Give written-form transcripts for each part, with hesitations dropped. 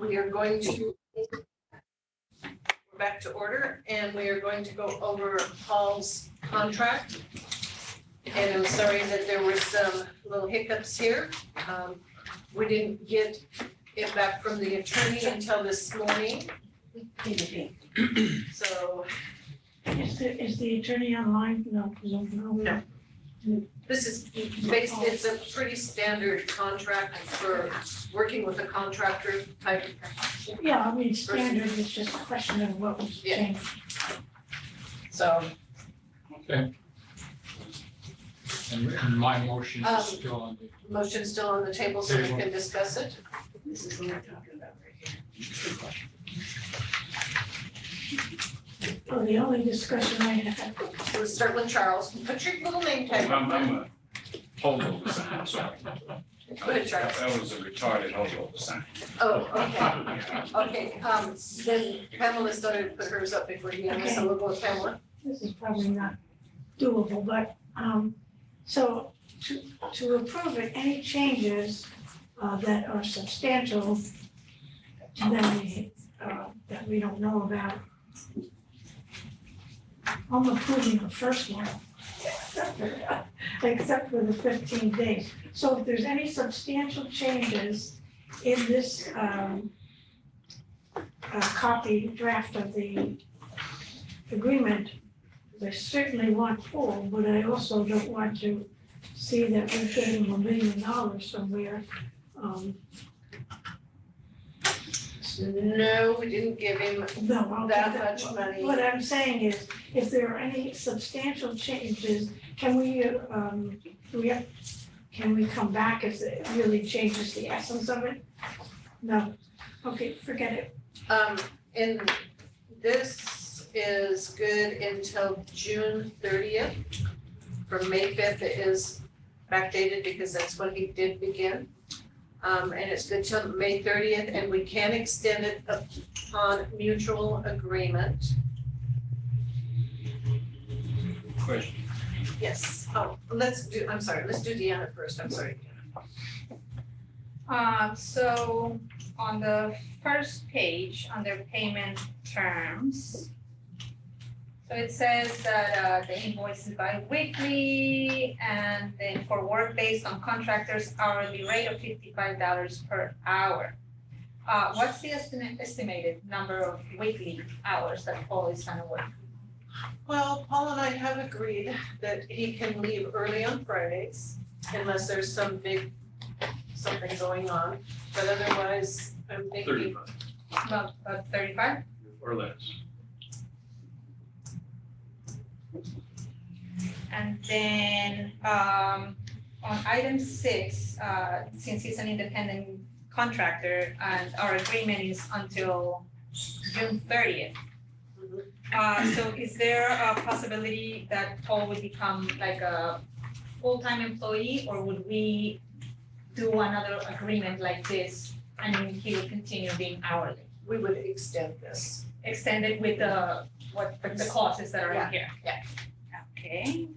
We are going to, we're back to order, and we are going to go over Paul's contract. And I'm sorry that there were some little hiccups here. We didn't get it back from the attorney until this morning. So Is the attorney online? No, No. this is it's a pretty standard contract for working with a contractor type. Yeah, I mean, standard, it's just a question of what was Yeah. changed. So, Okay. And my motion is still on the. motion still on the table so we can discuss it. This is what we're talking about right here. Well, the only discussion I had, We'll start with Charles. Put your little name tag. I'm a holdover sign, sorry. Go ahead, Charles. That was a retarded holdover sign. Oh, okay. Okay, then Pamela started to put hers up before you, so we'll go with Pamela. this is probably not doable, but, so to approve it, any changes, that are substantial, that we don't know about, I'm approving the first one, except for the 15 days. So if there's any substantial changes in this copy draft of the agreement, I certainly want full, but I also don't want to see that we're getting $1 million somewhere. No, we didn't give him No, I'll that take much money. What I'm saying is, if there are any substantial changes, can we come back if it really changes the essence of it? No, okay, forget it. And this is good until June 30th. From May 5th, it is backdated because that's when he did begin. And it's good till May 30th, and we can extend it upon mutual agreement. Question. Yes, let's do Deanna first, I'm sorry. So on the first page, under payment terms, so it says that the invoice is bi-weekly, and then for work based on contractors' hourly rate of $55 per hour. What's the estimated number of weekly hours that Paul is gonna work? Well, Paul and I have agreed that he can leave early on Fridays unless there's something going on, but otherwise, I'm thinking. 35 About 35? or less. And then on item 6, since he's an independent contractor and our agreement is until June 30th. So is there a possibility that Paul would become like a full-time employee, or would we do another agreement like this and he would continue being hourly? We would extend this. Extended with the clauses that are in here? Yeah. Okay.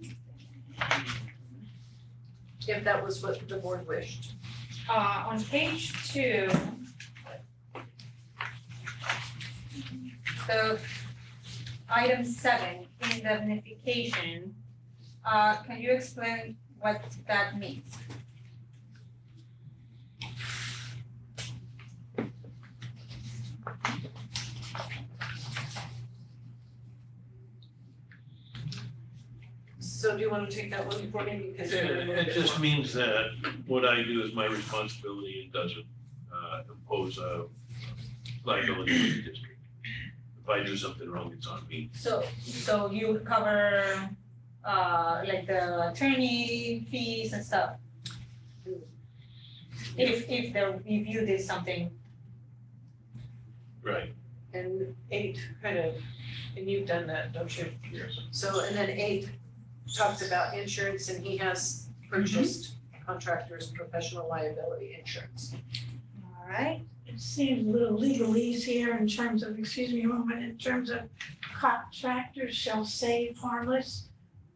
If that was what the board wished. On page 2, so item 7, indemnification, can you explain what that means? So do you want to take that one for me, because you're a little It bit just more- means that what I do is my responsibility. It doesn't impose a liability on the district. If I do something wrong, it's on me. So you would cover like the attorney fees and stuff? If you did something, Right. And 8 kind of, and you've done that, don't you? Yes. So, and then 8 talks about insurance, and he has purchased contractors' professional liability insurance. all right? It seems a little legalese here in terms of, excuse me a moment, in terms of contractors shall save harmless.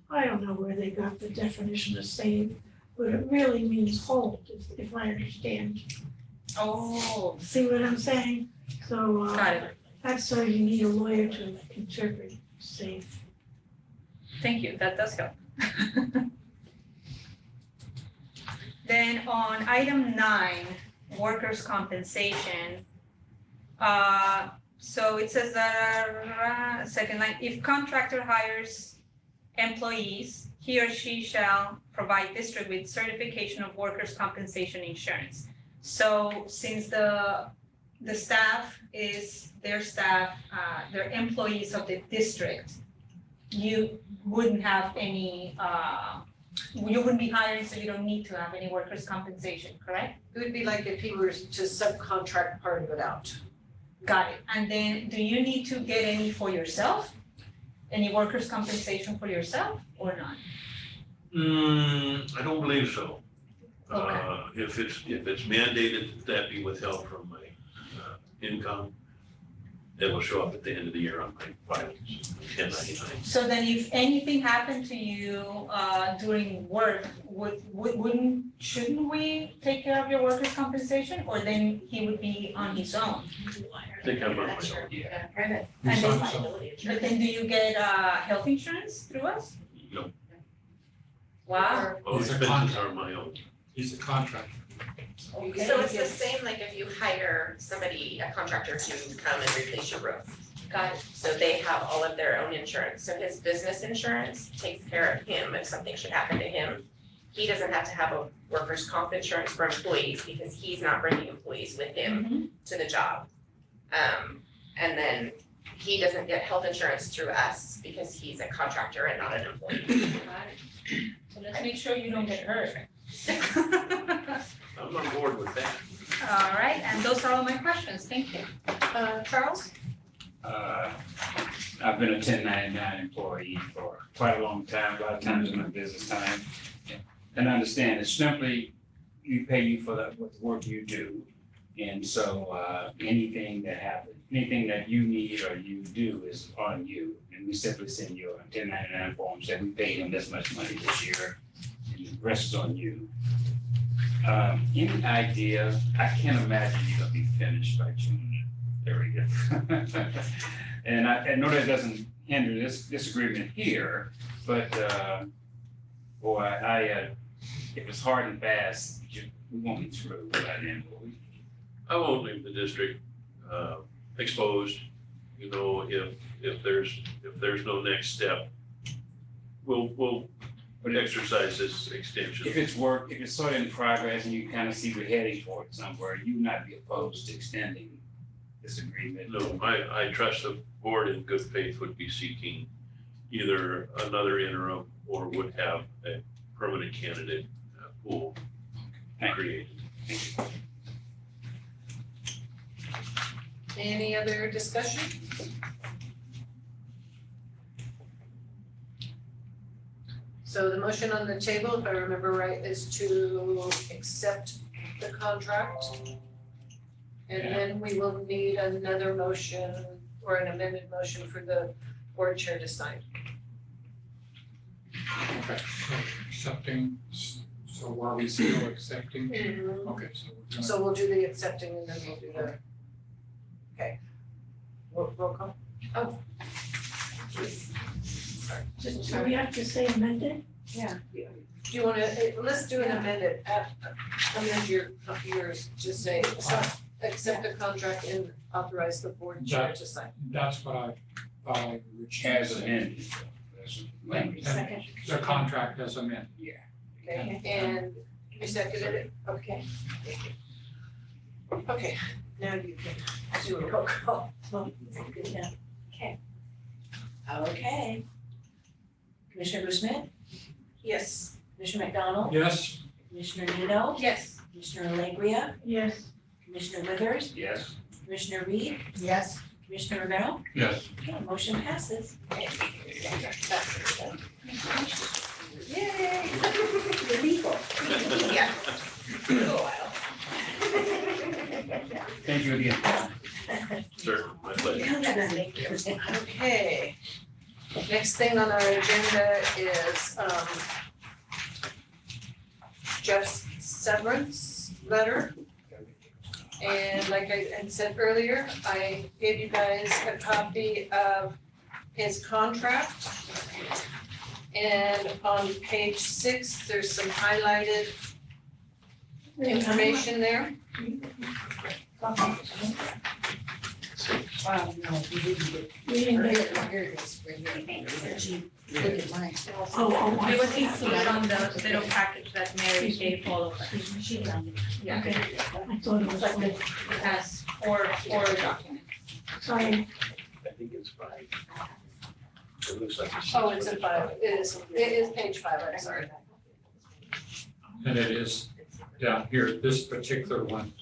I don't know where they got the definition of save, but it really means hold, if I understand Oh, See what I'm saying? So, got it. that's so you need a lawyer to interpret safe. Thank you, that does help. Then on item 9, workers' compensation. So it says that, second line, if contractor hires employees, he or she shall provide district with certification of workers' compensation insurance. So since the staff is their staff, they're employees of the district, you wouldn't have any, you wouldn't be hiring, so you don't need to have any workers' compensation, correct? It would be like if he were to subcontract part of it out. Got it. And then do you need to get any for yourself? Any workers' compensation for yourself or not? I don't believe so. Okay. If it's mandated that be withheld from my income, it will show up at the end of the year on my filings, 1099. So then if anything happened to you during work, shouldn't we take care of your workers' compensation? Or then he would be on his own? I think I'm on my own. Yeah. And Who's then- on some- But then do you get health insurance through us? No, Wow. all He's a expenses contractor. are my own. He's a contractor. Okay. So it's the same like if you hire somebody, a contractor to come and replace your roof. Got it. So they have all of their own insurance. So his business insurance takes care of him if something should happen to him. He doesn't have to have a workers' comp insurance for employees because he's not bringing employees with him Mhm. to the job. And then he doesn't get health insurance through us because he's a contractor and not an employee. Got it. So let's make sure you don't get hurt. I'm on board with that. All right, and those are all my questions. Thank you. Charles? I've been a 1099 employee for quite a long time, a lot of times in my business time. And I understand it's simply, we pay you for the work you do. And so, anything that happens, anything that you need or you do is on you. And we simply send you a 1099 form, say we paid him this much money this year, and the rest is on you. Any idea, I can't imagine you're gonna be finished by June 30th. And I know that doesn't hinder this agreement here, but, boy, if it's hard and fast, we won't be through by then, will we? I won't leave the district exposed, you know, if there's no next step. We'll exercise this extension. If it's sort of in progress and you kind of see we're heading for it somewhere, you would not be opposed to extending this agreement? No, I trust the board in good faith would be seeking either another interim or would have a permanent candidate pool Thank you. created. Thank you. Any other discussion? So the motion on the table, if I remember right, is to accept the contract. And Yeah. then we will need another motion or an amended motion for the board chair to sign. Okay, so accepting, so are we still accepting? Okay, so we're gonna. So we'll do the accepting and then we'll do the, okay. Roll call? Oh. So we have to say amended? Do you wanna, let's do an amended, amend yours, just say, accept the contract and authorize the board chair to sign. That's what I thought I originally As said. amended. That's language. And the contract as amended. Okay, and you seconded it? Okay. Okay, now you can do a roll call. Okay. Commissioner Bruce-Smith, Yes. Commissioner McDonald, Yes, Commissioner Nino, Yes. Commissioner Allegria, Yes. Commissioner Withers, Yes. Commissioner Reed, Yes. Commissioner Romero. yes. Okay, motion passes. Yay. You're legal. Yeah. For a little while. Thank you again. Sir, my pleasure. Thank you. Okay. Next thing on our agenda is Jeff's severance letter. And like I had said earlier, I gave you guys a copy of his contract. And on page 6, there's some highlighted information there. Wow, no, we didn't get. We didn't get it. Here it is, right here. Look at mine. Oh, I It was see. included on the little package that Mary gave all of us. Yeah, Okay, I thought it was like, it has four documents. sorry, I think it's 5. It looks like it's. Oh, it's in 5, it is page 5, I'm sorry. And it is down here, this particular one,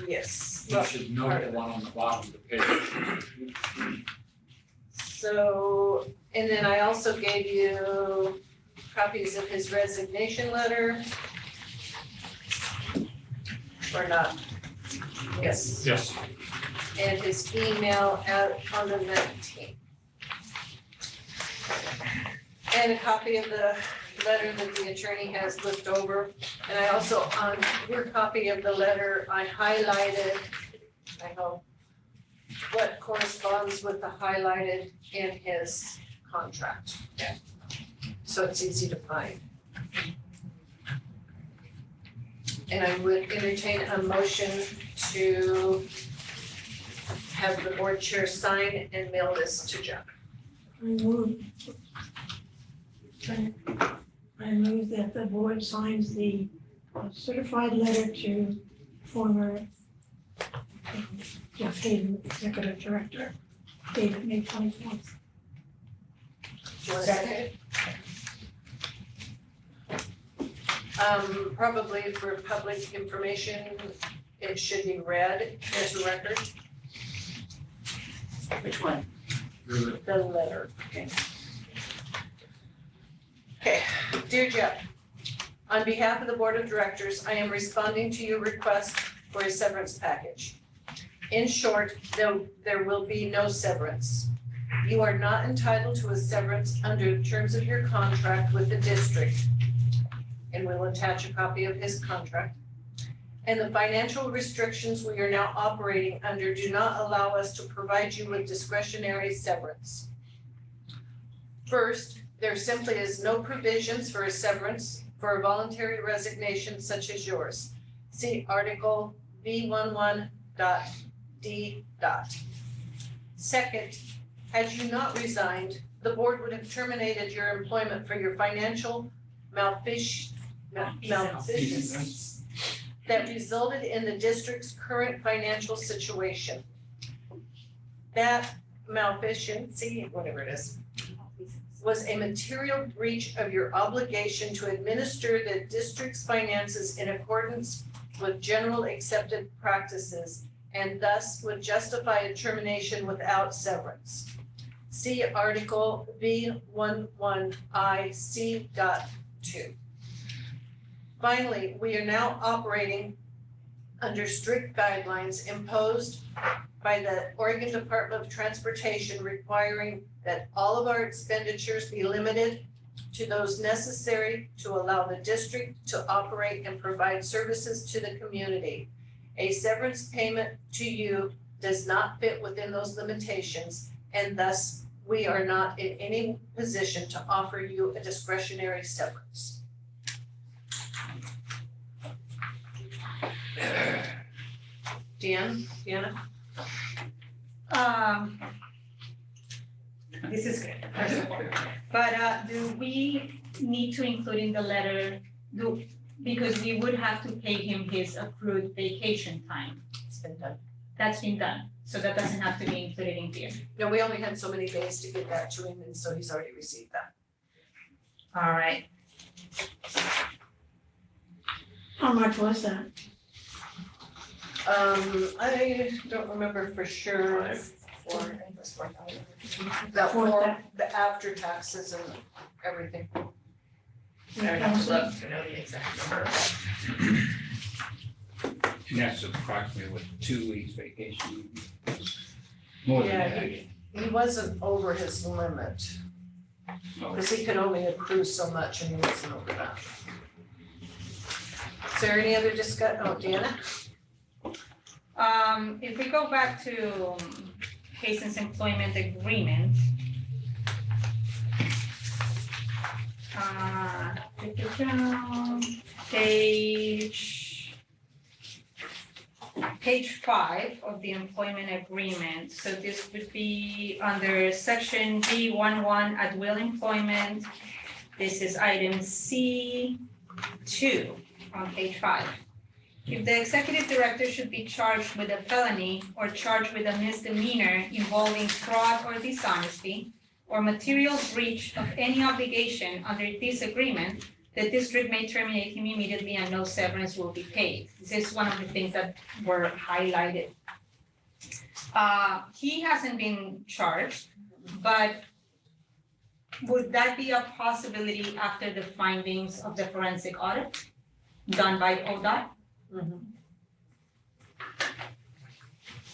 Yes. you should note the one on the bottom of the page. So, and then I also gave you copies of his resignation letter. Or not? Yes, Yes, and his email out on the 19th. And a copy of the letter that the attorney has looked over. And I also, on your copy of the letter, I highlighted, I hope, what corresponds with the highlighted in his contract. So it's easy to find. And I would entertain a motion to have the board chair sign and mail this to Jeff. I move. I move that the board signs the certified letter to former Jeff Hayden, Executive Director, dated May 24th. Do you want a second? Probably for public information, it should be read into record, Which one? really. the letter. Okay, dear Jeff, on behalf of the Board of Directors, I am responding to your request for a severance package. In short, there will be no severance. You are not entitled to a severance under the terms of your contract with the district. And we'll attach a copy of his contract. And the financial restrictions we are now operating under do not allow us to provide you with discretionary severance. First, there simply is no provisions for a severance for a voluntary resignation such as yours. See Article V11.D. Second, had you not resigned, the board would have terminated your employment for your financial malfeasance that resulted in the district's current financial situation. That malfeasance, whatever it is, was a material breach of your obligation to administer the district's finances in accordance with general accepted practices and thus would justify a termination without severance. See Article V11IC.2. Finally, we are now operating under strict guidelines imposed by the Oregon Department of Transportation requiring that all of our expenditures be limited to those necessary to allow the district to operate and provide services to the community. A severance payment to you does not fit within those limitations, and thus we are not in any position to offer you a discretionary severance. Deanna? This is good, first of all. But do we need to include in the letter, because we would have to pay him his accrued vacation time. It's been done. That's been done, so that doesn't have to be included in here. No, we only had so many days to get that to him, and so he's already received that. All right. How much was that? I don't remember for sure. That For for that. the after taxes and everything. I would have to look to know the exact number. And that's approximately what, 2 weeks vacation? More than Yeah, that. He wasn't over his limit, Oh, because he could only accrue so much and he wasn't over that. Is there any other oh, Deanna? If we go back to Hazen's employment agreement. Page 5 of the employment agreement, so this would be under section B11 at will employment. This is item C2 on page 5. If the executive director should be charged with a felony or charged with a misdemeanor involving fraud or dishonesty or material breach of any obligation under this agreement, the district may terminate him immediately and no severance will be paid. This is one of the things that were highlighted. He hasn't been charged, but would that be a possibility after the findings of the forensic audit done by ODOT?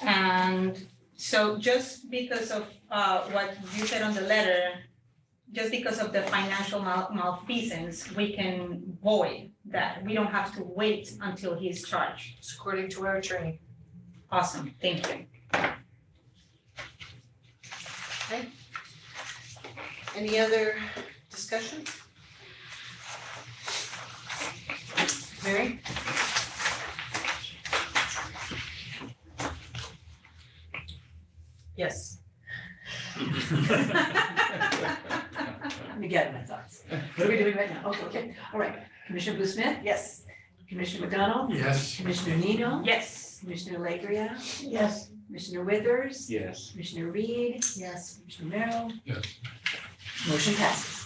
And so just because of what you said on the letter, just because of the financial malfeasance, we can void that. We don't have to wait until he's charged. It's according to our attorney. Awesome, thank you. Any other discussion? Mary? Yes. Let me get my thoughts. What are we doing right now? Okay, all right. Commissioner Blue Smith? Yes. Commissioner McDonald? Yes. Commissioner Nino? Yes. Commissioner Legria? Yes, Commissioner Withers? Yes. Commissioner Reed? Yes. Commissioner Merrill? Yes. Motion passes.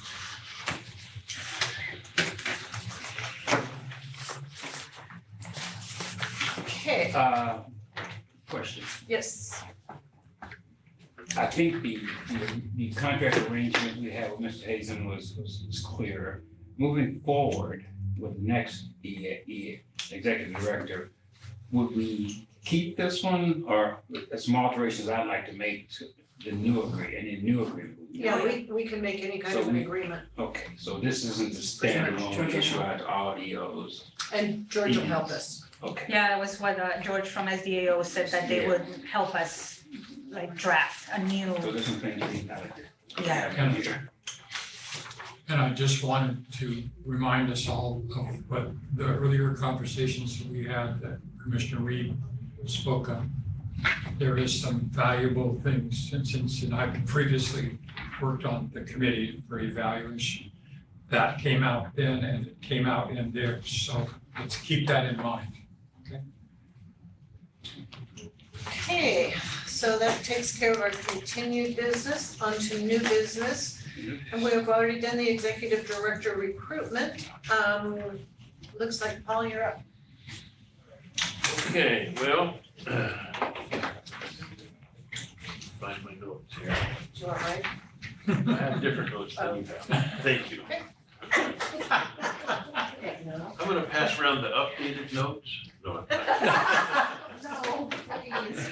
Okay, Question. yes. I think the contract arrangement we had with Mr. Hazen was clear. Moving forward with next executive director, would we keep this one or some alterations I'd like to make to the new agreement? Yeah, we can make any kind of an agreement, Okay, so this isn't the standalone issue out to all EOs. and George will help us. Okay. Yeah, that was what George from SDAO said, that they would help us like draft a new. So there's some things we gotta Yeah. have here. And I just wanted to remind us all of what the earlier conversations that we had that Commissioner Reed spoke of. There is some valuable things since I previously worked on the committee for evaluation. That came out then and it came out in there, so let's keep that in mind. Okay, so that takes care of our continued business, onto new business. And we have already done the executive director recruitment. Looks like Paul, you're up. Okay, well, find my notes here. Do you want mine? I have different notes than you have. Thank you. I'm gonna pass around the updated notes. No, I'm not. No, please,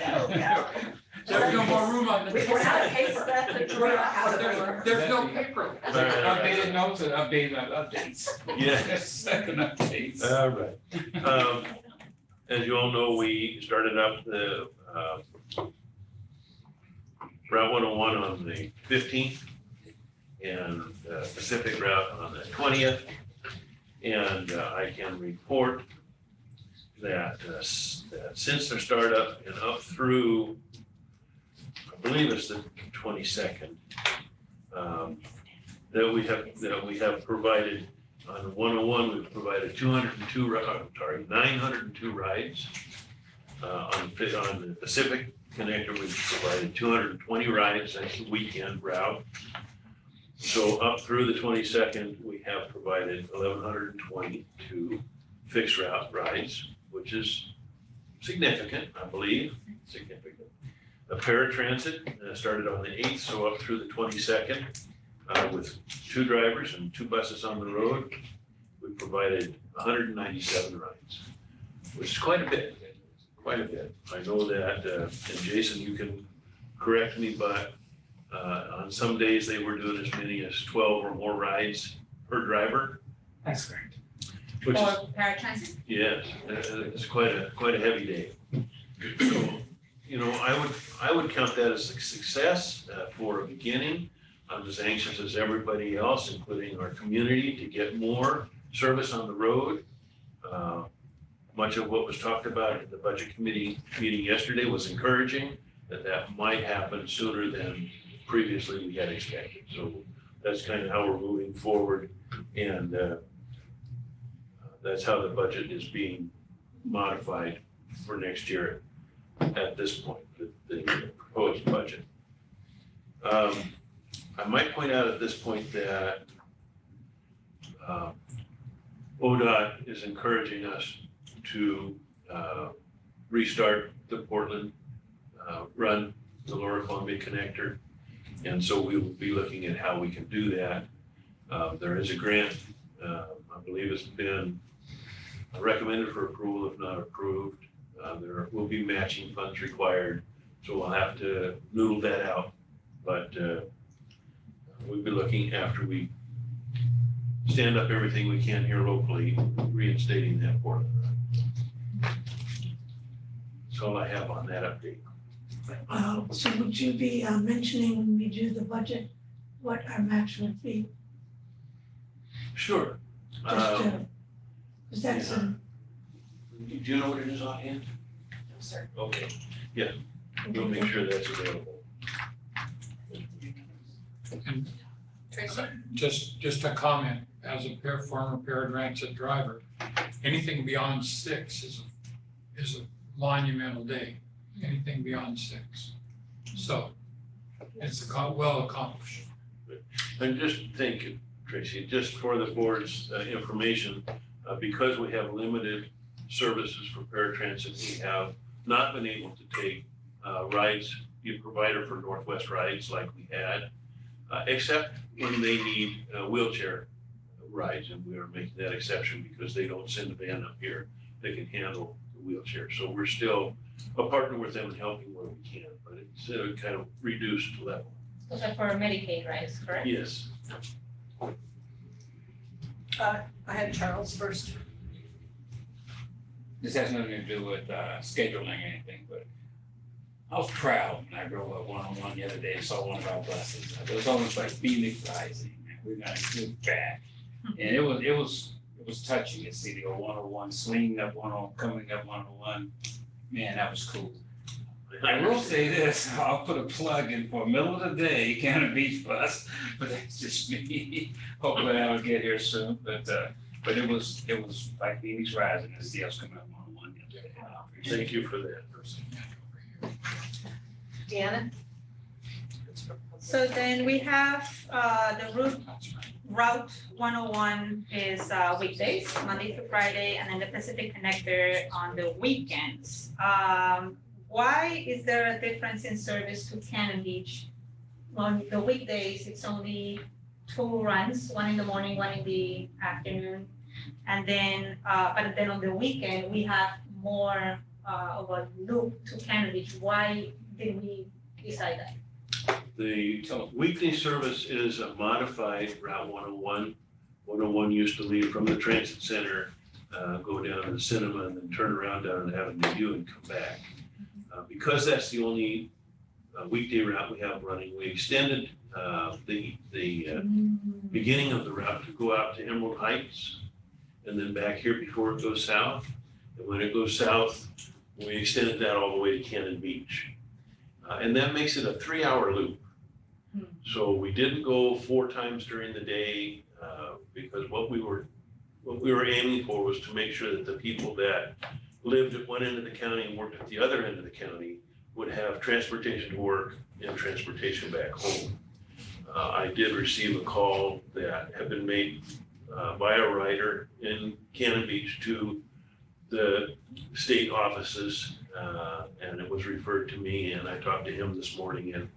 There's no more room on the. We're out of paper. That's a draft. There's no paper. Updated notes and updates. Yes. Second updates. All right. As you all know, we started up the Route 101 on the 15th and Pacific Route on the 20th. And I can report that since their startup and up through, I believe it's the 22nd, that we have provided on 101, we've provided 902 rides. On the Pacific Connector, we've provided 220 rides, that's the weekend route. So up through the 22nd, we have provided 1,122 fixed route rides, which is significant, I believe, significant. A paratransit started on the 8th, so up through the 22nd, with 2 drivers and 2 buses on the road, we provided 197 rides, which is quite a bit, quite a bit. I know that, and Jason, you can correct me, but on some days they were doing as many as 12 or more rides per driver. That's correct. Which is, Or paratransit. yes, it's quite a heavy day. So, you know, I would count that as a success for a beginning. I'm as anxious as everybody else, including our community, to get more service on the road. Much of what was talked about in the budget committee meeting yesterday was encouraging, that might happen sooner than previously we had expected. So that's kind of how we're moving forward, and that's how the budget is being modified for next year at this point, the proposed budget. I might point out at this point that ODOT is encouraging us to restart the Portland run, the Lower Columbia Connector. And so we will be looking at how we can do that. There is a grant, I believe it's been recommended for approval, if not approved. There will be matching funds required, so we'll have to noodle that out. But we'll be looking after we stand up everything we can here locally, reinstating that Portland run. That's all I have on that update. So would you be mentioning when we do the budget, what our match would be? Sure. Just because that's Do you know what it is offhand? No, sir. Okay, yeah, we'll make sure that's available. And Tracy? just a comment, as a former paratransit driver, anything beyond 6 is a monumental day, anything beyond 6. So it's well accomplished. And just thank you, Tracy, just for the board's information, because we have limited services for paratransit, we have not been able to take rides, be a provider for Northwest rides like we had, except when they need wheelchair rides, and we are making that exception because they don't send a van up here that can handle the wheelchair. So we're still a partner with them and helping where we can, but it's kind of reduced level. Those are for Medicaid, right, correct? Yes. I had Charles first. This has nothing to do with scheduling or anything, but I was proud when I drove up 101 the other day and saw one of our buses. It was almost like Phoenix Rising. We're gonna get back, and it was touching to see the 101 swinging up 101, coming up 101. Man, that was cool. I will say this, I'll put a plug in for middle of the day, Cannon Beach bus, but that's just me. Hopefully I'll get here soon, but it was like Phoenix Rising to see us coming up 101 the other day. I appreciate it. Thank you for that. Deanna? So then we have the Route 101 is weekdays, Monday through Friday, and then the Pacific Connector on the weekends. Why is there a difference in service to Cannon Beach? On the weekdays, it's only 2 runs, one in the morning, one in the afternoon. And then, but then on the weekend, we have more of a loop to Cannon Beach. Why did we decide that? The weekday service is a modified Route 101. 101 used to leave from the transit center, go down to the cinema, and then turn around down and Avenue U and come back. Because that's the only weekday route we have running, we extended the beginning of the route to go out to Emerald Heights and then back here before it goes south. And when it goes south, we extended that all the way to Cannon Beach. And that makes it a 3-hour loop. So we didn't go 4 times during the day because what we were aiming for was to make sure that the people that lived at one end of the county and worked at the other end of the county would have transportation to work and transportation back home. I did receive a call that had been made by a rider in Cannon Beach to the state offices, and it was referred to me, and I talked to him this morning, and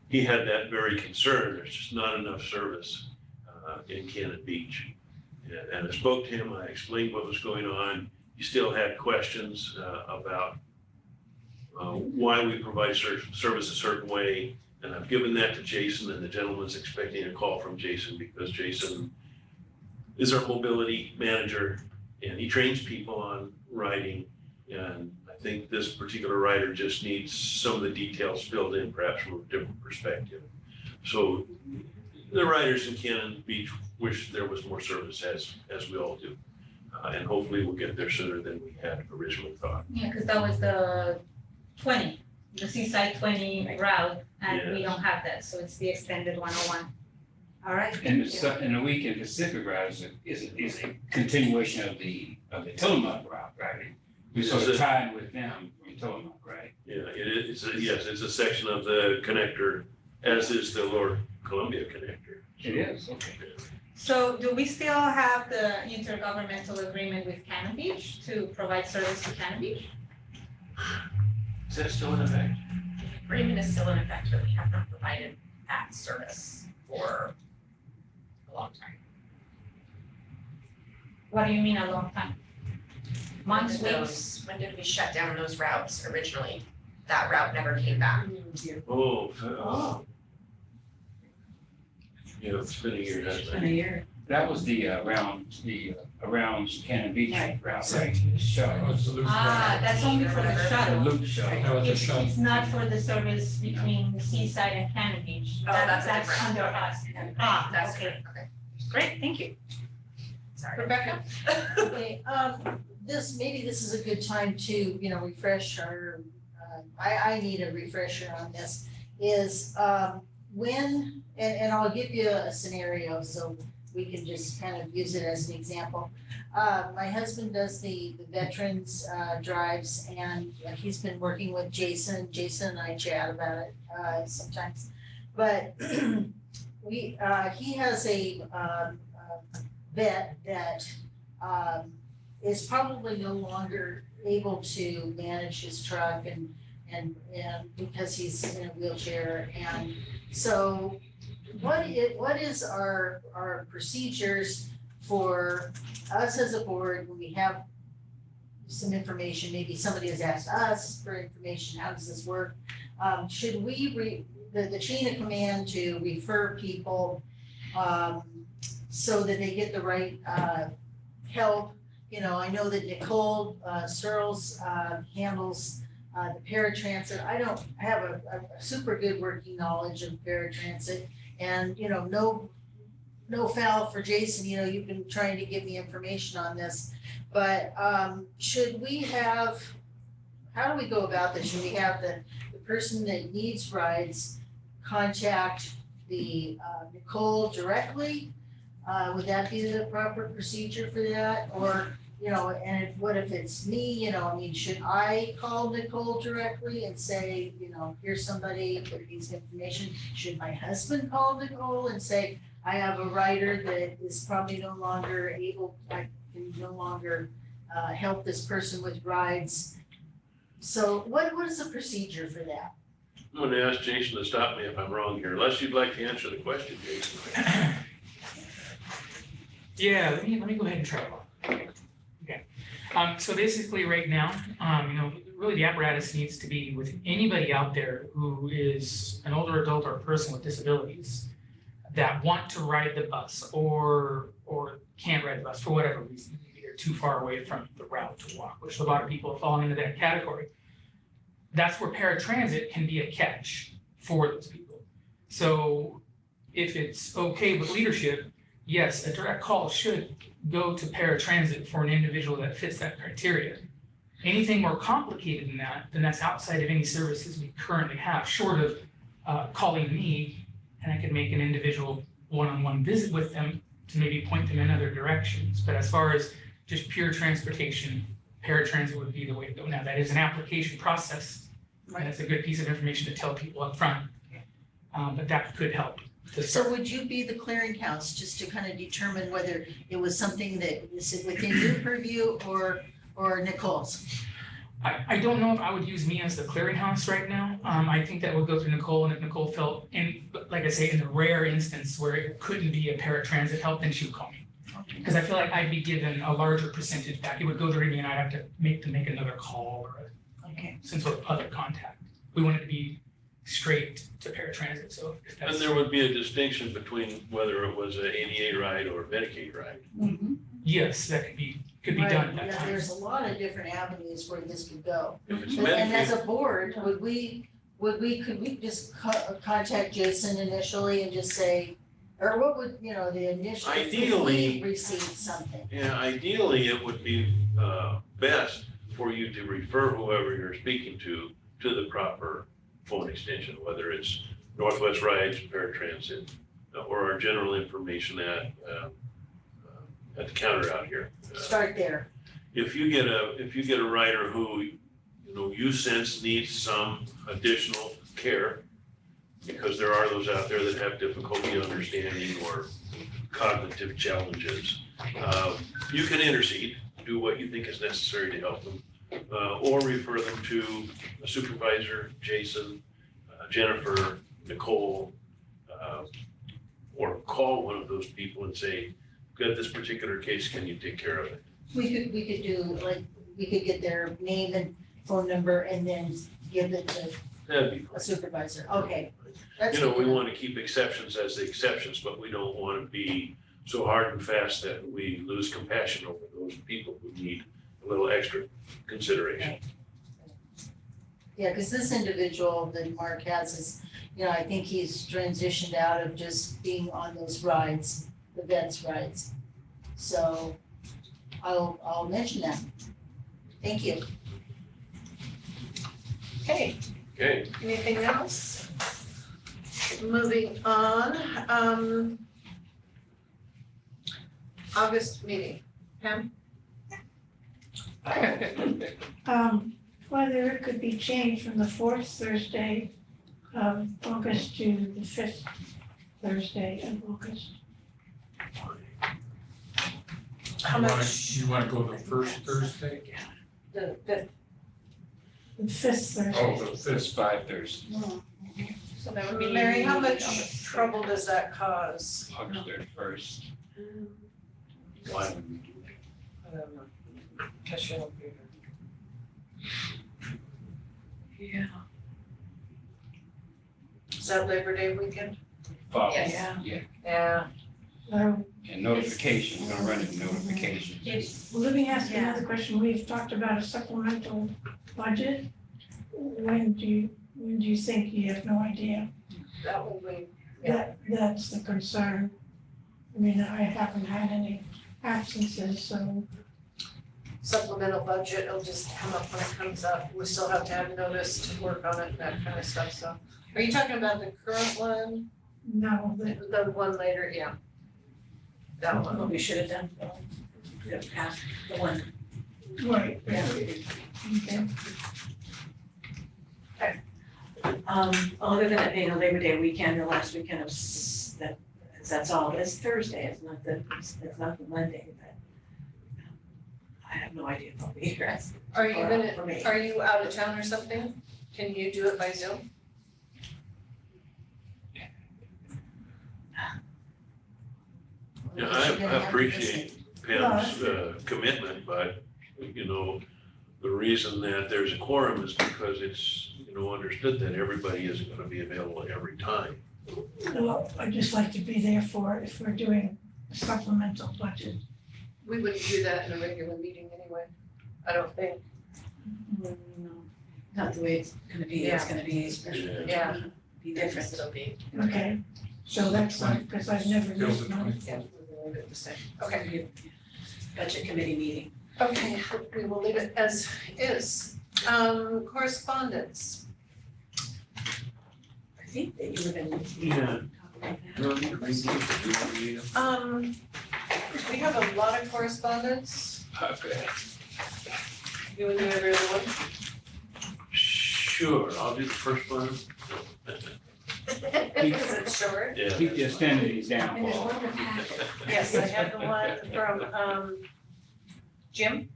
he had that very concern. There's just not enough service in Cannon Beach. And I spoke to him, I explained what was going on. He still had questions about why we provide service a certain way. And I've given that to Jason, and the gentleman's expecting a call from Jason because Jason is our mobility manager and he trains people on riding. And I think this particular rider just needs some of the details filled in perhaps from a different perspective. So the riders in Cannon Beach wish there was more service as we all do. And hopefully we'll get there sooner than we had originally thought. Yeah, because that was the 20, the Seaside 20 route, and we don't have that, so it's the extended 101. All right. And the weekend Pacific route is a continuation of the Tillamook route, right? We sort of tied with them from Tillamook, right? Yeah, it's a section of the connector, as is the Lower Columbia connector. It is, okay. So do we still have the intergovernmental agreement with Cannon Beach to provide service to Cannon Beach? Is that still in effect? The agreement is still in effect, but we have not provided that service for a long time. What do you mean a long time? Months, weeks? When did we shut down those routes originally? That route never came back. Oh. Yeah, it's been a year, hasn't It's been it? a year. That was the around Cannon Beach Right. route, right? The shuttle. It's the loop Ah, route. that's only for the The shuttle. loop shuttle. That was a It's shuttle. not for the service between Seaside and Cannon Beach. Oh, that's a That's different- under us. Ah, That's okay. correct, okay, Great, thank you. sorry. Rebecca? Okay, maybe this is a good time to, refresh our, I need a refresher on this, is, when, and I'll give you a scenario, so we can just kind of use it as an example. My husband does the veterans, drives, and he's been working with Jason and I chat about it, sometimes. But he has a vet that, is probably no longer able to manage his truck and because he's in a wheelchair. And so what is our procedures for us as a board when we have some information, maybe somebody has asked us for information, how does this work? Should we the chain of command to refer people so that they get the right help? I know that Nicole Searles handles the paratransit. I don't have a super good working knowledge of paratransit, and no foul for Jason, you've been trying to give me information on this, but should we have, how do we go about this? Should we have the person that needs rides contact the Nicole directly? Would that be the proper procedure for that? Or, and what if it's me, should I call Nicole directly and say, here's somebody that needs information? Should my husband call Nicole and say, I have a rider that is probably no longer able, I can no longer help this person with rides? So what is the procedure for that? I'm gonna ask Jason to stop me if I'm wrong here, unless you'd like to answer the question, Jason. Yeah, let me go ahead and try one. Okay, so basically right now, really the apparatus needs to be with anybody out there who is an older adult or a person with disabilities that want to ride the bus or can't ride the bus for whatever reason. Maybe they're too far away from the route to walk, which a lot of people have fallen into that category. That's where paratransit can be a catch for those people. So if it's okay with leadership, yes, a direct call should go to paratransit for an individual that fits that criteria. Anything more complicated than that, then that's outside of any services we currently have, short of calling me, and I could make an individual one-on-one visit with them to maybe point them in other directions. But as far as just pure transportation, paratransit would be the way to go. Now, that is an application process, and it's a good piece of information to tell people up front. But that could help to start. So would you be the clearinghouse just to kind of determine whether it was something that is within your purview or Nicole's? I don't know if I would use me as the clearinghouse right now. I think that would go through Nicole, and if Nicole felt, like I say, in the rare instance where it couldn't be a paratransit help, then she would call me. Because I feel like I'd be given a larger percentage back. It would go through me and I'd have to make another call or some sort of other contact. We want it to be straight to paratransit, so if that's. And there would be a distinction between whether it was an ADA ride or a Medicaid ride. Yes, that could be could be done at Right, that yeah, time. there's a lot of different avenues where this could go. If it's But- And as Medicaid, a board, could we just contact Jason initially and just say, or what would, the initial, if we Ideally- received something? yeah, ideally, it would be best for you to refer whoever you're speaking to the proper phone extension, whether it's Northwest Rides, Paratransit, or our general information at the counter out here. Start there. If you get a rider who, you sense needs some additional care, because there are those out there that have difficulty understanding or cognitive challenges, you can intercede, do what you think is necessary to help them, or refer them to a supervisor, Jason, Jennifer, Nicole, or call one of those people and say, got this particular case, can you take care of it? We could do, we could get their name and phone number and then give it to That'd be a fine. supervisor. Okay. That's You know, good we to know. want to keep exceptions as the exceptions, but we don't want to be so hard and fast that we lose compassion over those people who need a little extra consideration. Yeah, because this individual that Mark has is, I think he's transitioned out of just being on those rides, the vets rides. So I'll mention that. Thank you. Okay, Okay, anything else? Moving on, August meeting, Pam? Whether it could be changed from the fourth Thursday of August to the fifth Thursday of August. How much? You wanna go the first Thursday? The The fifth Thursday. Oh, the It's fifth. 5 Thursdays, So that would be. Mary, how much trouble does that cause? August 31st. Why would we do that? I don't know. Guess you won't be here. Yeah. Is that Labor Day weekend? Follow. Yes. Yeah, Yeah. and notification, we're gonna run it notification. It's, Well, let me ask you another question. We've talked about a supplemental budget. When do you think? You have no idea? That will be, yeah. That's the concern. I mean, I haven't had any absences, so Supplemental budget, it'll just come up when it comes up. We still have to have notice to work on it and that kind of stuff, so. Are you talking about the current one? no, The one later, yeah. That one. What we should have done, we have passed the one. right. Yeah. Okay. Other than it being a Labor Day weekend, the last weekend of, that's all, it's Thursday, it's not the Monday, but I have no idea if I'll be here. Are you For gonna, me. are you out of town or something? Can you do it by Zoom? Yeah, Unless you're gonna I have to appreciate Pam's commitment, but, the reason that there's a quorum is because it's, understood that everybody isn't gonna be available every time. Well, I'd just like to be there if we're doing a supplemental budget. We wouldn't do that in a regular meeting anyway, I don't think. No, not the way it's gonna be, it's gonna be, Yeah. be different. It'll be, Okay, so that's because I've never Till used the mine. 24th. yeah, we'll leave it the same. Okay, Budget committee meeting. okay, we will leave it as is. Correspondence. I think that you were gonna. Yeah. Talk about that. We have a lot of correspondence. Okay. You want to do every other one? Sure, I'll do the first one. Is it short? Yeah. Keep the obscenities down, And there's Paul. one in the packet. Yes, I have the one from, Jim.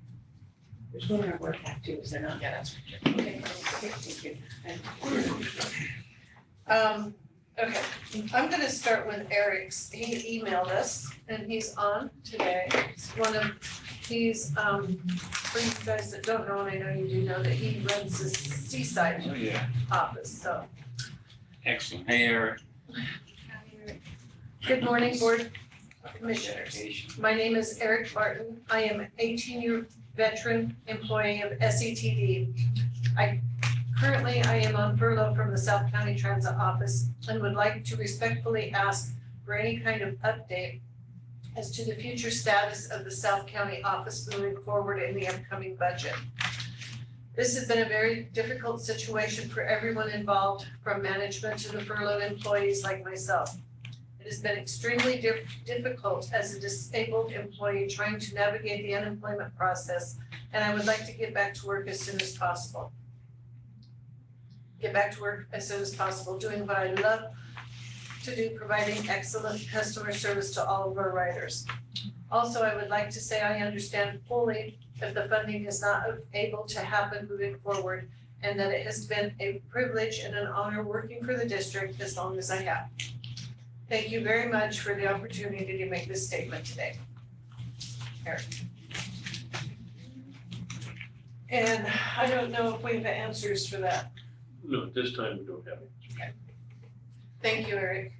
There's one in our work pack too, is there not? Yeah, that's Okay, thank you. Okay, I'm gonna start with Eric's. He emailed us and he's on today. He's, for you guys that don't know, and I know you do know, that he runs the Seaside Oh, yeah, office, so. excellent. Hey, Eric. Good morning, board. Commissioners. My name is Eric Martin. I am an 18-year veteran employee of SETD. Currently, I am on furlough from the South County Transit Office and would like to respectfully ask for any kind of update as to the future status of the South County office moving forward in the upcoming budget. This has been a very difficult situation for everyone involved, from management to the furloughed employees like myself. It has been extremely difficult as a disabled employee trying to navigate the unemployment process, and I would like to get back to work as soon as possible. Doing what I love to do, providing excellent customer service to all of our riders. Also, I would like to say I understand fully if the funding is not able to happen moving forward, and that it has been a privilege and an honor working for the district as long as I have. Thank you very much for the opportunity to make this statement today. Eric. And I don't know if we have answers for that. No, at this time we don't have it. Thank you, Eric.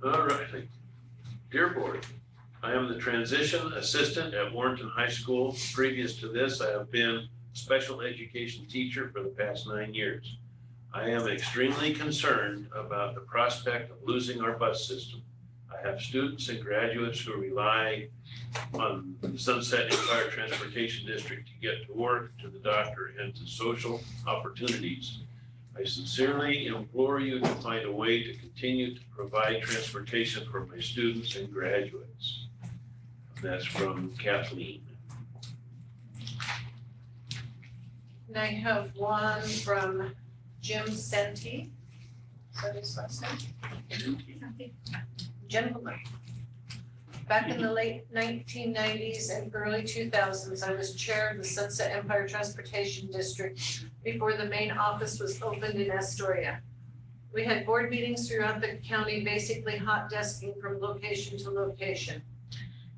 All right. Dear Board, I am the transition assistant at Warrenton High School. Previous to this, I have been special education teacher for the past 9 years. I am extremely concerned about the prospect of losing our bus system. I have students and graduates who rely on the Sunset Empire Transportation District to get to work, to the doctor, and to social opportunities. I sincerely implore you to find a way to continue to provide transportation for my students and graduates. That's from Kathleen. And I have one from Jim Senti. Is that his last name? Gentleman. Back in the late 1990s and early 2000s, I was chair of the Sunset Empire Transportation District before the main office was opened in Astoria. We had board meetings throughout the county, basically hot desking from location to location.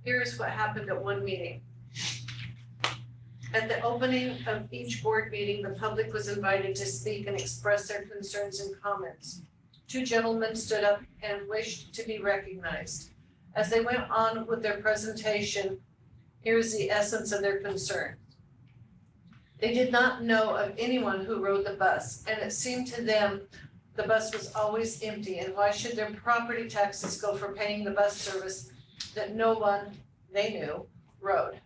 Here's what happened at one meeting. At the opening of each board meeting, the public was invited to speak and express their concerns and comments. 2 gentlemen stood up and wished to be recognized. As they went on with their presentation, here's the essence of their concern. They did not know of anyone who rode the bus, and it seemed to them the bus was always empty, and why should their property taxes go for paying the bus service that no one they knew rode?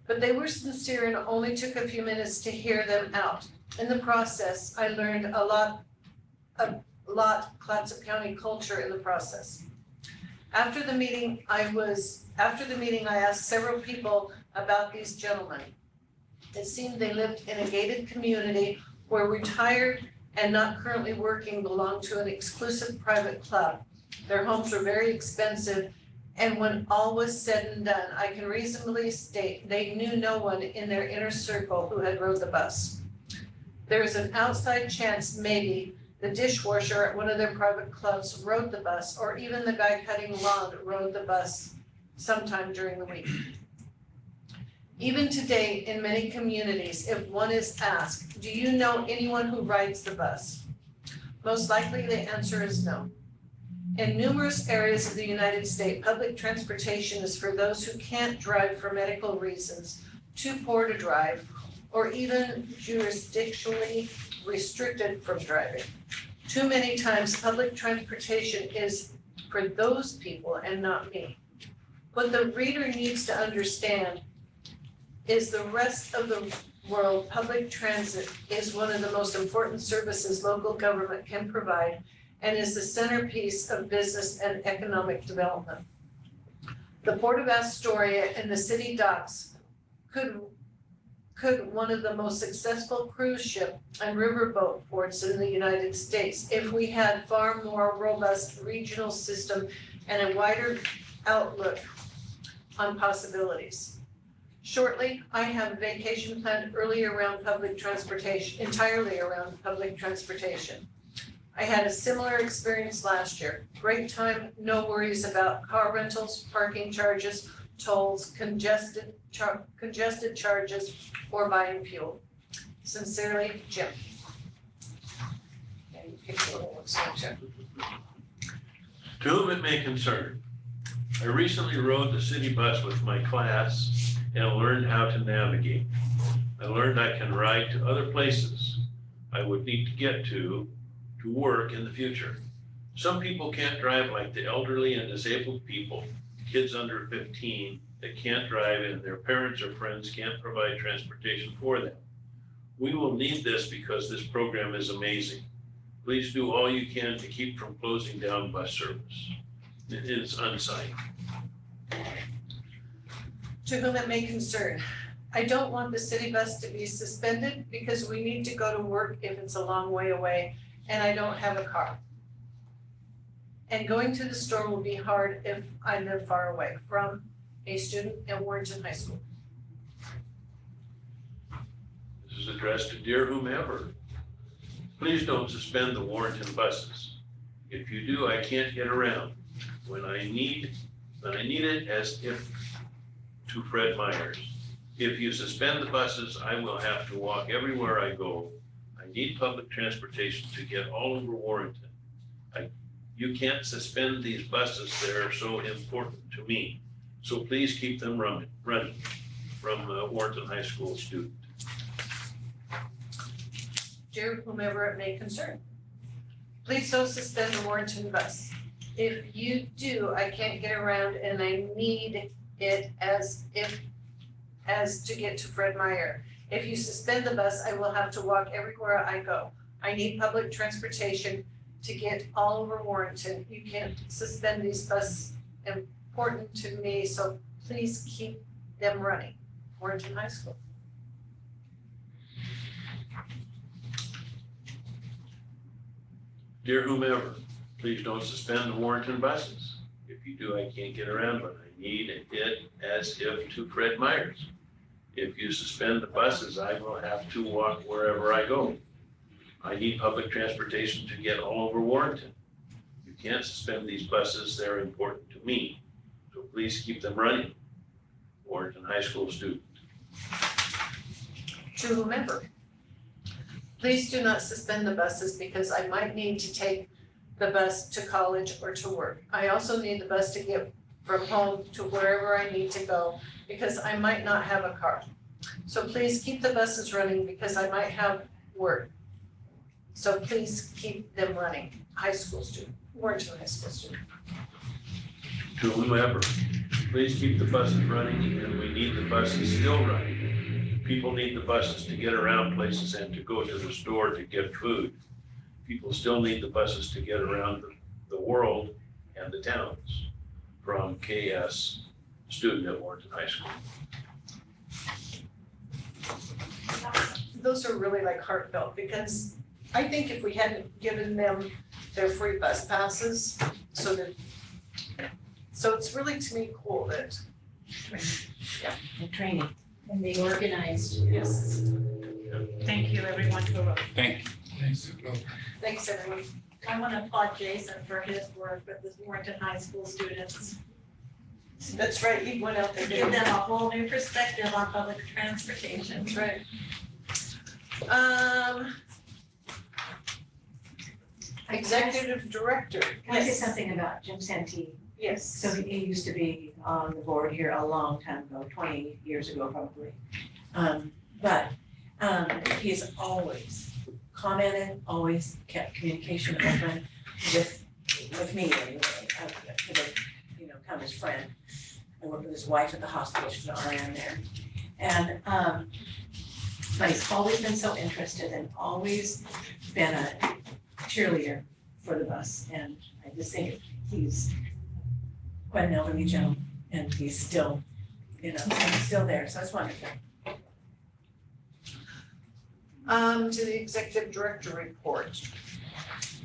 But they were sincere and only took a few minutes to hear them out. In the process, I learned a lot Clatsop County culture in the process. After the meeting, I asked several people about these gentlemen. It seemed they lived in a gated community, were retired and not currently working, belonged to an exclusive private club. Their homes were very expensive, and when all was said and done, I can reasonably state they knew no one in their inner circle who had rode the bus. There is an outside chance maybe the dishwasher at one of their private clubs rode the bus, or even the guy cutting lawn rode the bus sometime during the week. Even today, in many communities, if one is asked, do you know anyone who rides the bus? Most likely the answer is no. In numerous areas of the United States, public transportation is for those who can't drive for medical reasons, too poor to drive, or even jurisdictionally restricted from driving. Too many times, public transportation is for those people and not me. What the reader needs to understand is the rest of the world, public transit is one of the most important services local government can provide and is the centerpiece of business and economic development. The Port of Astoria and the city docks could one of the most successful cruise ship and riverboat ports in the United States if we had far more robust regional system and a wider outlook on possibilities. Shortly, I have a vacation planned entirely around public transportation. I had a similar experience last year. Great time, no worries about car rentals, parking charges, tolls, congested charges, or buying fuel. Sincerely, Jim. And you pick the little ones, don't you? To whom it may concern, I recently rode the city bus with my class and learned how to navigate. I learned I can ride to other places I would need to get to work in the future. Some people can't drive, like the elderly and disabled people, kids under 15 that can't drive and their parents or friends can't provide transportation for them. We will need this because this program is amazing. Please do all you can to keep from closing down bus service. It is unsigned. To whom it may concern, I don't want the city bus to be suspended because we need to go to work if it's a long way away and I don't have a car. And going to the store will be hard if I live far away from a student at Warrenton High School. This is addressed to dear whomever. Please don't suspend the Warrenton buses. If you do, I can't get around. When I need it, as if to Fred Myers. If you suspend the buses, I will have to walk everywhere I go. I need public transportation to get all over Warrenton. You can't suspend these buses, they're so important to me. So please keep them running from Warrenton High School student. Dear whomever it may concern, please don't suspend the Warrenton bus. If you do, I can't get around and I need it as to get to Fred Meyer. If you suspend the bus, I will have to walk everywhere I go. I need public transportation to get all over Warrenton. You can't suspend these buses, important to me, so please keep them running. Warrenton High School. Dear whomever, please don't suspend the Warrenton buses. If you do, I can't get around, but I need it as if to Fred Myers. If you suspend the buses, I will have to walk wherever I go. I need public transportation to get all over Warrenton. You can't suspend these buses, they're important to me. So please keep them running. Warrenton High School student. To whomever, please do not suspend the buses because I might need to take the bus to college or to work. I also need the bus to get from home to wherever I need to go because I might not have a car. So please keep the buses running because I might have work. So please keep them running. High school student, Warrenton High School student. To whomever, please keep the buses running and we need the buses still running. People need the buses to get around places and to go to the store to get food. People still need the buses to get around the world and the towns. From KS, student at Warrenton High School. Those are really like heartfelt because I think if we hadn't given them their free bus passes, so it's really to me cool that, And training. And they organized. yes, Thank you everyone for Thank you. Thanks. thanks everyone. I want to applaud Jason for his work with the Warrenton High School students. That's right, he went out there. Give them a whole new perspective on public transportation. That's right. Executive Director, Can I say yes, something about Jim Santee? yes. So he used to be on the board here a long time ago, 20 years ago probably. But he's always commented, always kept communication open with me anyway, to the, kind of his friend. I worked with his wife at the hospital, she's an RN there. And, but he's always been so interested and always been a cheerleader for the bus. And I just think he's quite an elderly gentleman and he's still, he's still there, so it's wonderful. To the Executive Director report.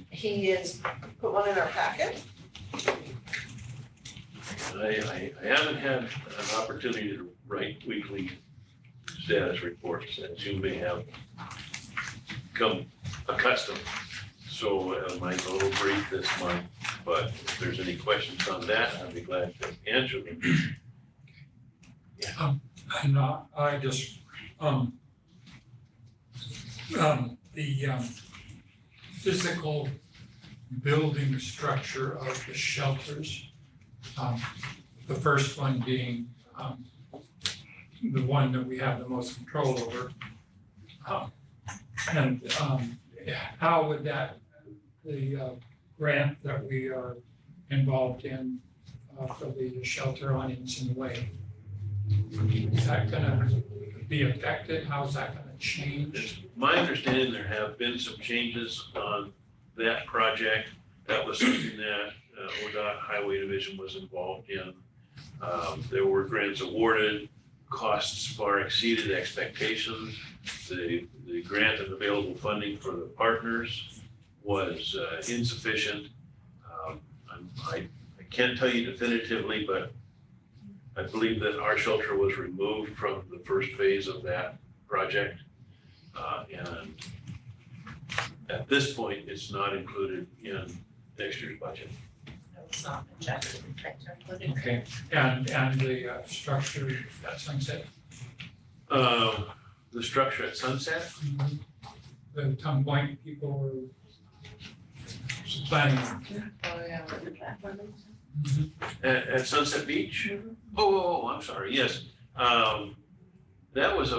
He is put one in our packet. I haven't had an opportunity to write weekly status reports, as you may have become accustomed. So I might be a little brief this month, but if there's any questions on that, I'd be glad to answer them. And I just, the physical building structure of the shelters, The first one being the one that we have the most control over. And how would the grant that we are involved in for the shelter on Ensign Way, is that gonna be affected? How is that gonna change? It's my understanding there have been some changes on that project. That was something that ODOT Highway Division was involved in. There were grants awarded, costs far exceeded expectations. The grant and available funding for the partners was insufficient. I can't tell you definitively, but I believe that our shelter was removed from the first phase of that project. And at this point, it's not included in next year's budget. No, it's not been checked, included. Okay, and the structure at Sunset, The structure at Sunset, the Tongue Point people were planning. Oh, yeah. at Sunset Beach? Oh, I'm sorry, yes. That was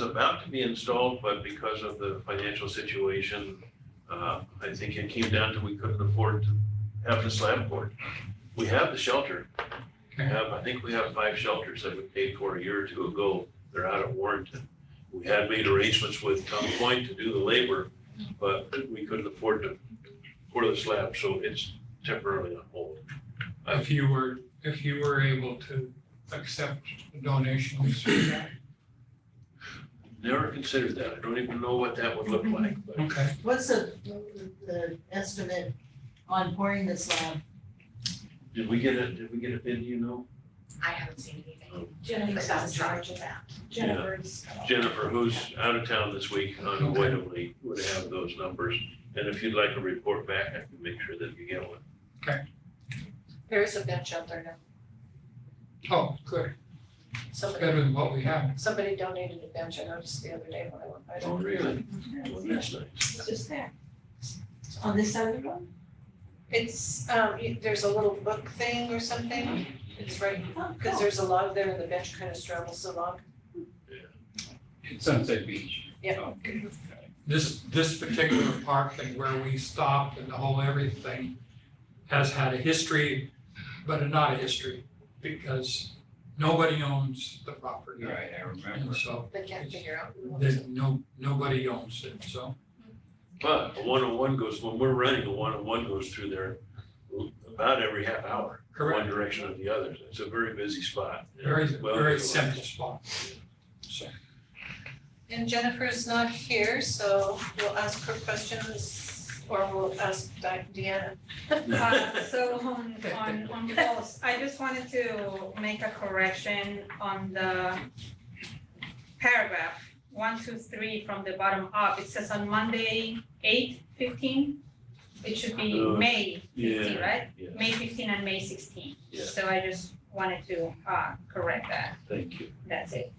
about to be installed, but because of the financial situation, I think it came down to we couldn't afford to have the slab poured. We have the shelter. I think we have 5 shelters that we paid for a year or two ago. They're out of Warrenton. We had made arrangements with Tongue Point to do the labor, but we couldn't afford to pour the slab, so it's temporarily on hold. If you were able to accept donations for that. Never considered that. I don't even know what that would look like, but Okay. What's the estimate on pouring the slab? did we get a bid, do you know? I haven't seen anything. Jennifer's That's in in charge. charge of that. Jennifer's. Jennifer, who's out of town this week, unavoidably would have those numbers. And if you'd like a report back, I can make sure that you get one. There is a bench out there now. Oh, good. Somebody, Better than what we have. somebody donated a bench, I noticed the other day when I went by. Oh, really? Well, that's nice. It's just there. On this side of the road? It's, there's a little book thing or something, it's right, Oh, because cool. there's a log there and the bench kind of straddles the log. It's Sunset Beach. Yeah. Okay. This particular park and where we stopped and the whole everything has had a history, but not a history, because nobody owns the property. Right, I remember. And so, They can't figure out who owns it. nobody owns it, so. But a one-on-one goes, when we're running, a one-on-one goes through there about every half hour, one Correct. direction or the other. It's a very busy spot. Very, Well, very utilized. central spot. So, And Jennifer's not here, so we'll ask her questions, or we'll ask Deanna. So on calls, I just wanted to make a correction on the paragraph 1, 2, 3 from the bottom up. It says on Monday, 8/15. It should be Uh, May 15, yeah, right? yeah. May 15 and May 16. Yeah. So I just wanted to correct that. Thank you. That's it.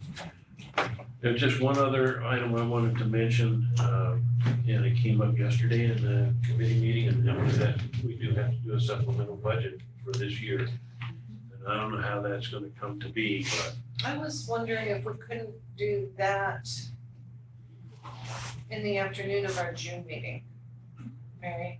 There's just one other item I wanted to mention, and it came up yesterday in the committee meeting, and that was that we do have to do a supplemental budget for this year. And I don't know how that's gonna come to be, but I was wondering if we couldn't do that in the afternoon of our June meeting. Mary?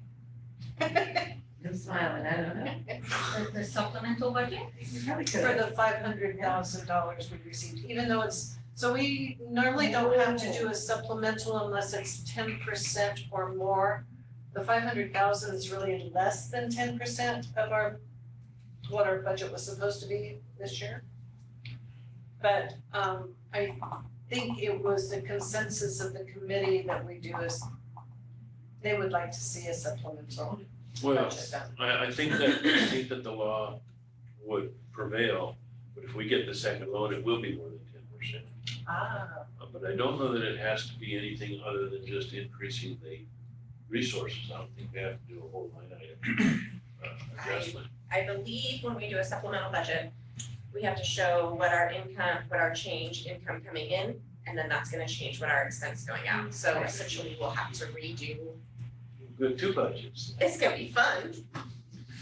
I'm smiling, I don't know. The supplemental budget? You probably For could. the $500,000 we received, even though it's, so we normally don't have to do a supplemental unless it's 10% or more. The 500,000 is really less than 10% of what our budget was supposed to be this year. But I think it was the consensus of the committee that we do they would like to see a supplemental well, budget done. I think that the law would prevail, but if we get the second loan, it will be more than 10%. Ah, But I don't know that it has to be anything other than just increasing the resources. I don't think we have to do a whole line item adjustment. I believe when we do a supplemental budget, we have to show what our income income coming in, and then that's gonna change what our expense going out. So essentially, we'll have to redo, We have 2 budgets. it's gonna be fun.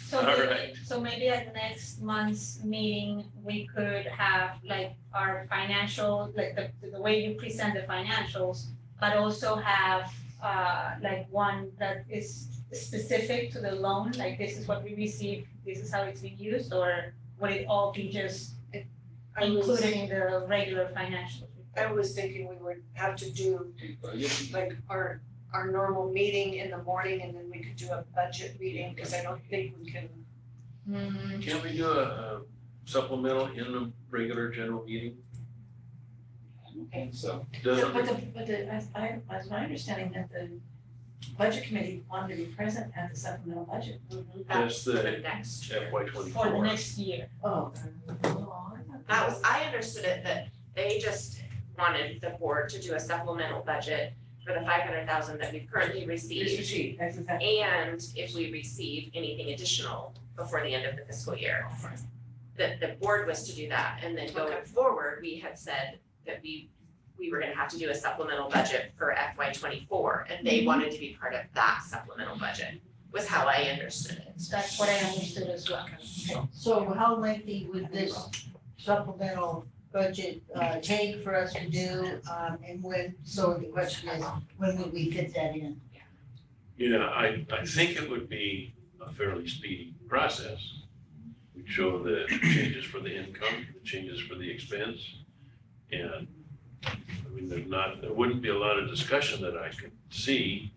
So All maybe, right. so maybe at the next month's meeting, we could have like our financial, like the way you present the financials, but also have like one that is specific to the loan, like this is what we received, this is how it's being used, or would it all be just included in the regular financials? I was thinking we would have to do like our normal meeting in the morning and then we could do a budget meeting, because I don't think we can. Can we do a supplemental in the regular general meeting? And so, Doesn't, As my understanding that the budget committee wanted to be present at the supplemental budget. that's For the the next FY year. For the 24. next year. Oh. That was, I understood it that they just wanted the board to do a supplemental budget for the 500,000 that we've currently received. That's exactly. And if we receive anything additional before the end of the fiscal year. The board was to do that, and then going forward, we had said that we were gonna have to do a supplemental budget for FY 24, and they wanted to be part of that supplemental budget, was how I understood it. That's what I understood as well. So how lengthy would this supplemental budget take for us to do, and when, so the question is, when would we fit that in? Yeah, I think it would be a fairly speedy process. We'd show the changes for the income, the changes for the expense. And, I mean, there wouldn't be a lot of discussion that I could see.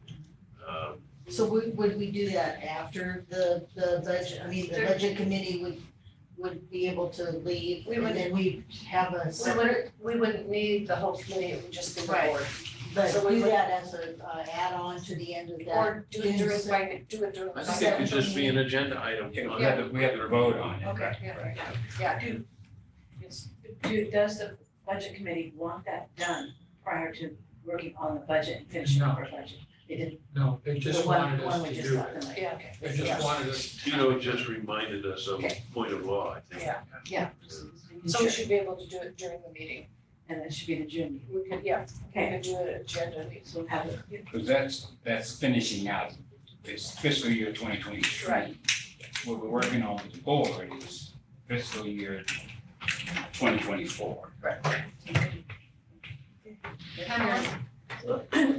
So would we do that after the budget, I mean, the budget committee would be able to leave, We and would- then we have a separate, We wouldn't need the whole committee, it would just be the Right. board. but So we do would- that as a add-on to the end of that. Or do it during, June do it during. I think it could just be an agenda item. we have to vote on it. Okay, yeah, Right. yeah. Does the budget committee want that done prior to working on the budget and finishing up our budget? They didn't, No, they just the one wanted us we to just do got it. tonight. Yeah, okay. They just wanted us. Tino just reminded us of Okay. point of law, I think. Yeah. So we should be able to do it during the meeting. And that should be the June meeting. We could, yeah, we Okay, could do it agenda meeting. so we'll have it. Because that's finishing out this fiscal year 2023. Right. What we're working on with the board is fiscal year 2024.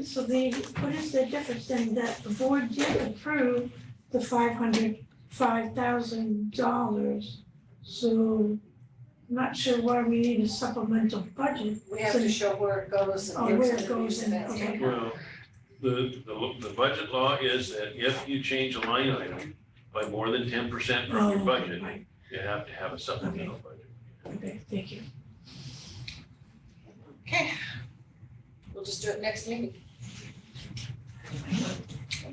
So what is the difference then, that the board did approve the $505,000? So I'm not sure why we need a supplemental budget. We have to show where it goes Oh, and where who's it gonna be goes in, spent. okay. Well, the budget law is that if you change a line item by more than 10% from your Oh, budget, right, you have to have a supplemental budget. okay, thank you. Okay. We'll just do it next meeting.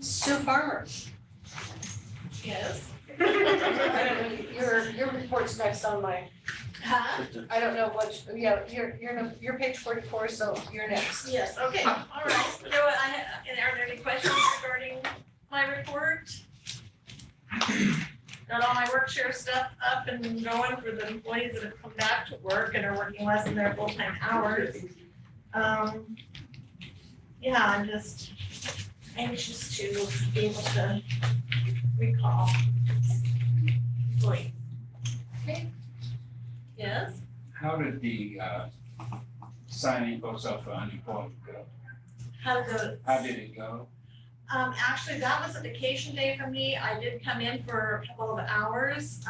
Sue Farmer. Yes. Your report's next on my, Huh? I don't know what, yeah, you're page 44, so you're next. Yes, okay, all right. So are there any questions regarding my report? Got all my work share stuff up and going for the employees that have come back to work and are working less than their full-time hours. Yeah, I'm just anxious to be able to recall employees. Okay. Yes? How did the signing folks up for unemployment go? How to How did it go? Actually, that was a vacation day for me. I did come in for a couple of hours.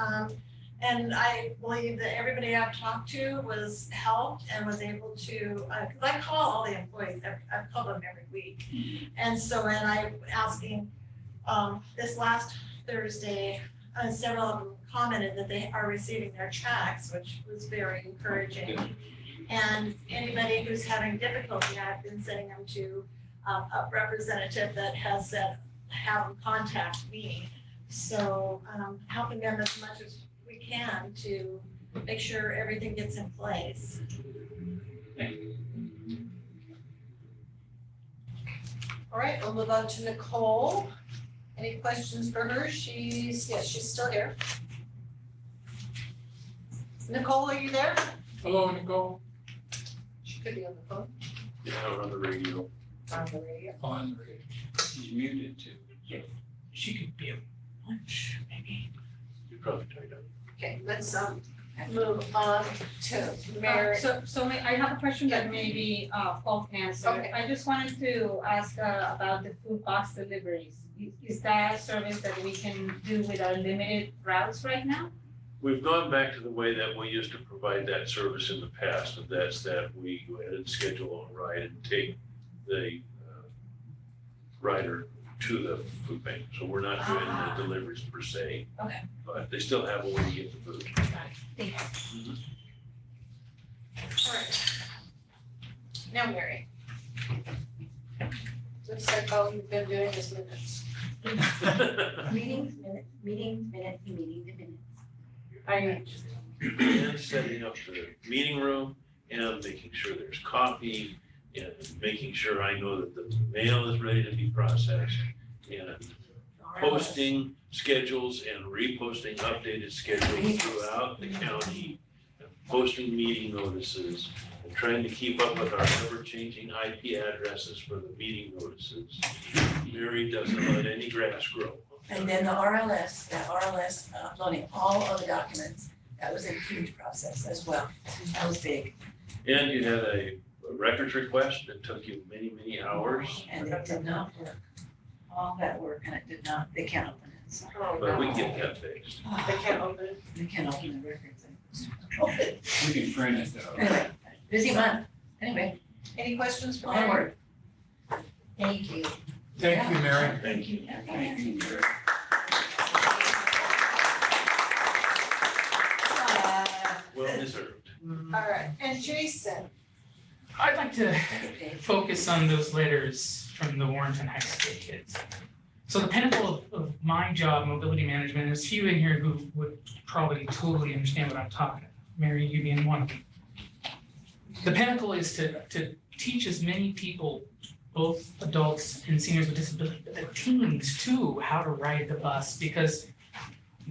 And I believe that everybody I've talked to was helped and was able to, because I call all the employees, I've called them every week. And so when I'm asking, this last Thursday, several of them commented that they are receiving their checks, which was very encouraging. And anybody who's having difficulty, I've been sending them to a representative that has said, have them contact me. So helping them as much as we can to make sure everything gets in place. All right, we'll move on to Nicole. Any questions for her? She's still here. Nicole, are you there? Hello, Nicole, She could be on the phone, Yeah, or on the radio. on the radio. on the radio. He's muted too. She could be at lunch, maybe. probably tied up. Okay, let's move on to Mary. I have a question that maybe Paul can answer. Okay. I just wanted to ask about the food box deliveries. Is that a service that we can do with our limited routes right now? We've gone back to the way that we used to provide that service in the past, and that's that we go ahead and schedule a ride and take the rider to the food bank. So we're not doing the deliveries per se. Okay. But they still have a way to get the food. Thank you. All right. Now, Mary. Looks like all you've been doing is minutes. Meetings, minutes, meetings, minutes, meetings, minutes. And setting up the meeting room and making sure there's coffee and making sure I know that the mail is ready to be processed and posting schedules and reposting updated schedules throughout the county, and posting meeting notices, and trying to keep up with our ever-changing IP addresses for the meeting notices. Mary doesn't let any grass grow. And then the RLS, uploading all of the documents, that was a huge process as well. That was big. And you had a records request that took you many, many hours, And it did not work. All that work and it did not, they can't open it, so. Oh, but we no. can get that fixed. They can't open it. They can't open the records. We can print it though. Anyway, busy month. Anyway, Any questions for Mary? onward. Thank you. Thank you, Mary. Thank you. Thank you. Well deserved. All right, and Jason, I'd like to focus on those letters from the Warrenton High School kids. So the pinnacle of my job, mobility management, there's few in here who would probably totally understand what I'm talking about. Mary, you being one of them. The pinnacle is to teach as many people, both adults and seniors with disabilities, but the teens too, how to ride the bus, because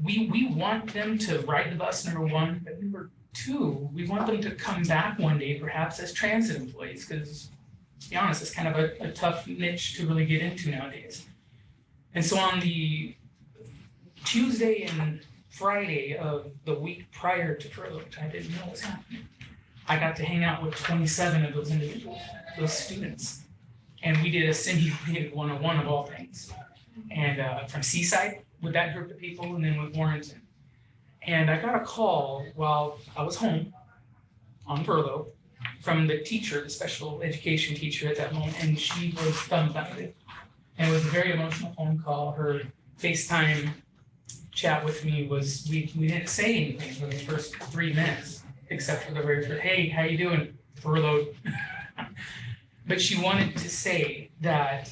we want them to ride the bus, number one, but number two, we want them to come back one day perhaps as transit employees, because to be honest, it's kind of a tough niche to really get into nowadays. And so on the Tuesday and Friday of the week prior to furlough, which I didn't know was happening, I got to hang out with 27 of those individuals, those students. And we did a simulated 101 of all things. And from Seaside with that group of people, and then with Warrenton. And I got a call while I was home on furlough from the teacher, the special education teacher at that moment, and she was dumbfounded. And it was a very emotional phone call. Her FaceTime chat with me was, we didn't say anything for the first 3 minutes, except for the very first, hey, how you doing? Furloughed. But she wanted to say that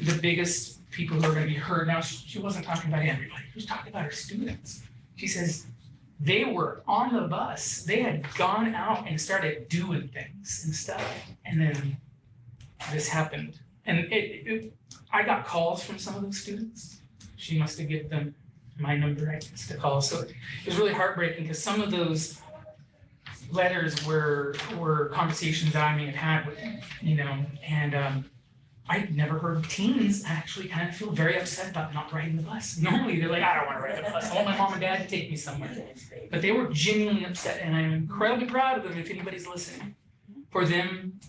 the biggest people who are going to be hurt, now she wasn't talking about everybody, she was talking about her students. She says they were on the bus, they had gone out and started doing things and stuff, and then this happened. And I got calls from some of those students. She must have given them my number, I guess, to call. So it was really heartbreaking because some of those letters were conversations that I may have had with them, you know, and I'd never heard teens actually kind of feel very upset about not riding the bus. Normally they're like, I don't want to ride the bus, I want my mom and dad to take me somewhere. But they were genuinely upset, and I'm incredibly proud of them, if anybody's listening, for them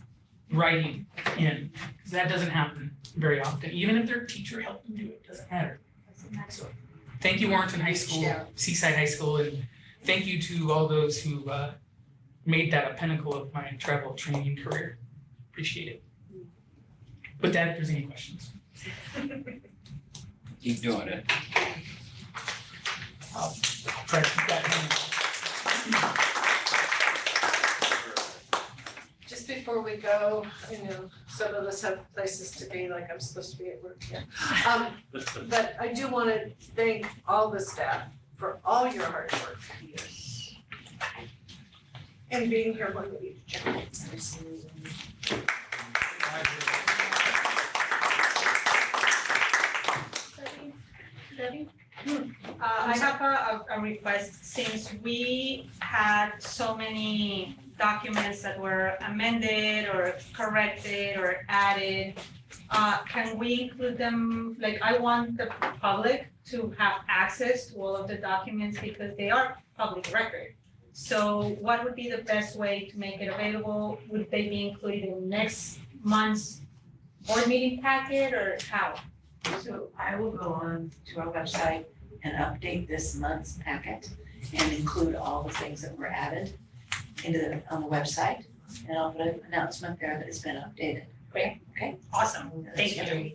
writing in. Because that doesn't happen very often, even if their teacher helped them do it, doesn't matter. So thank you, Warrenton High School, Seaside High School, and thank you to all those who made that a pinnacle of my travel training career. Appreciate it. With that, if there's any questions. Keep doing it. I'll try to keep that just before we go, you know, some of us have places to be, like I'm supposed to be at work here. But I do want to thank all the staff for all your hard work. And being here when we need you. Debbie? I have a request, since we had so many documents that were amended or corrected or added can we include them, like, I want the public to have access to all of the documents because they are public record. So what would be the best way to make it available? Would they be included in next month's board meeting packet or how? So I will go on to our website and update this month's packet and include all the things that were added on the website. And I'll put an announcement there that it's been updated. Awesome, thank you.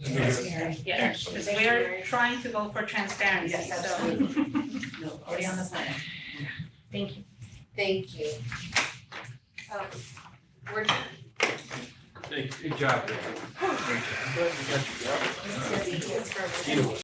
Yeah, because we're trying to go for transparency, Yes, so, No, already on the plan. thank you. Thank you. We're done. Good job. Yes, he is.